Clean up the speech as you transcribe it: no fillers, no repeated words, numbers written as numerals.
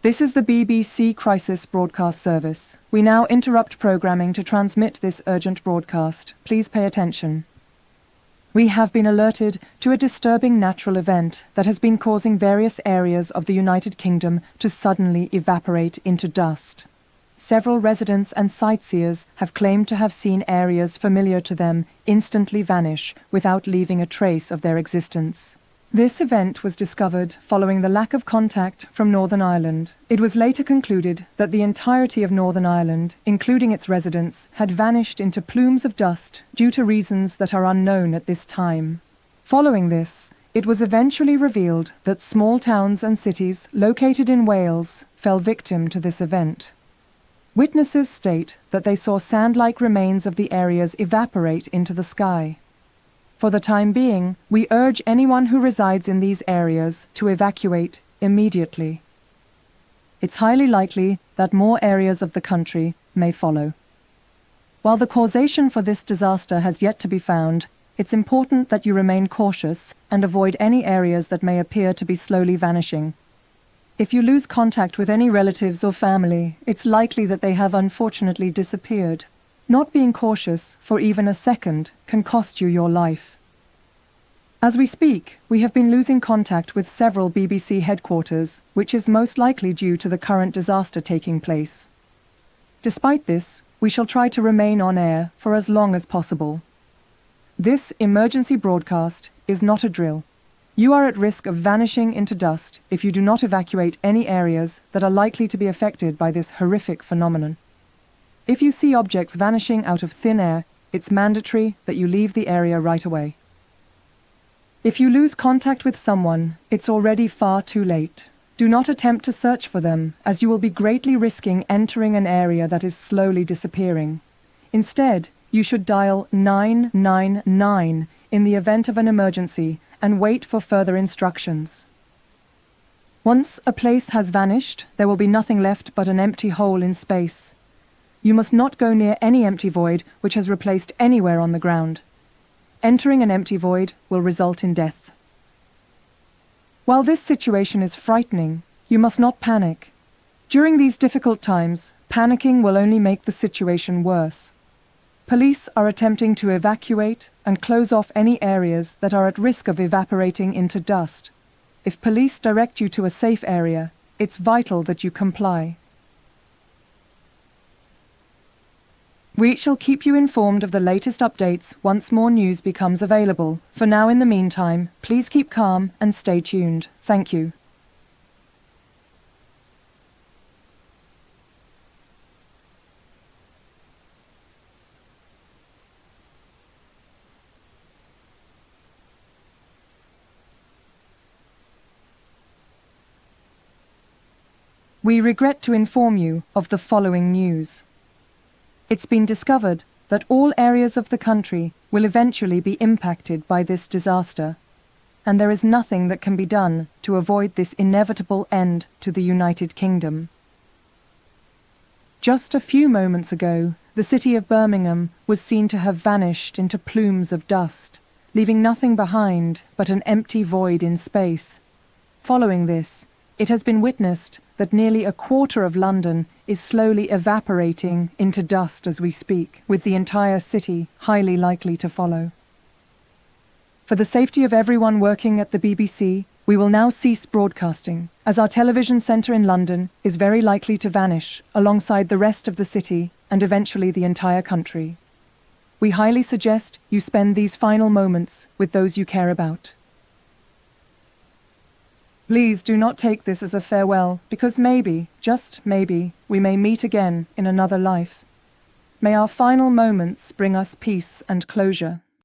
This is the BBC Crisis Broadcast Service. We now interrupt programming to transmit this urgent broadcast. Please pay attention. We have been alerted to a disturbing natural event that has been causing various areas of the United Kingdom to suddenly evaporate into dust. Several residents and sightseers have claimed to have seen areas familiar to them instantly vanish without leaving a trace of their existence. This event was discovered following the lack of contact from Northern Ireland. It was later concluded that the entirety of Northern Ireland, including its residents, had vanished into plumes of dust due to reasons that are unknown at this time. Following this, it was eventually revealed that small towns and cities located in Wales fell victim to this event. Witnesses state that they saw sand-like remains of the areas evaporate into the sky. For the time being, we urge anyone who resides in these areas to evacuate immediately. It's highly likely that more areas of the country may follow. While the causation for this disaster has yet to be found, it's important that you remain cautious and avoid any areas that may appear to be slowly vanishing. If you lose contact with any relatives or family, it's likely that they have unfortunately disappeared. Not being cautious for even a second can cost you your life. As we speak, we have been losing contact with several BBC headquarters, which is most likely due to the current disaster taking place. Despite this, we shall try to remain on air for as long as possible. This emergency broadcast is not a drill. You are at risk of vanishing into dust if you do not evacuate any areas that are likely to be affected by this horrific phenomenon. If you see objects vanishing out of thin air, it's mandatory that you leave the area right away. If you lose contact with someone, it's already far too late. Do not attempt to search for them, as you will be greatly risking entering an area that is slowly disappearing. Instead, you should dial 999 in the event of an emergency and wait for further instructions. Once a place has vanished, there will be nothing left but an empty hole in space. You must not go near any empty void which has replaced anywhere on the ground. Entering an empty void will result in death. While this situation is frightening, you must not panic. During these difficult times, panicking will only make the situation worse. Police are attempting to evacuate and close off any areas that are at risk of evaporating into dust. If police direct you to a safe area, it's vital that you comply. We shall keep you informed of the latest updates once more news becomes available. For now, in the meantime, please keep calm and stay tuned. Thank you. We regret to inform you of the following news. It's been discovered that all areas of the country will eventually be impacted by this disaster, and there is nothing that can be done to avoid this inevitable end to the United Kingdom. Just a few moments ago, the city of Birmingham was seen to have vanished into plumes of dust, leaving nothing behind but an empty void in space. Following this, it has been witnessed that nearly a quarter of London is slowly evaporating into dust as we speak, with the entire city highly likely to follow. For the safety of everyone working at the BBC, we will now cease broadcasting, as our television centre in London is very likely to vanish alongside the rest of the city and eventually the entire country. We highly suggest you spend these final moments with those you care about. Please do not take this as a farewell, because maybe, just maybe, we may meet again in another life. May our final moments bring us peace and closure.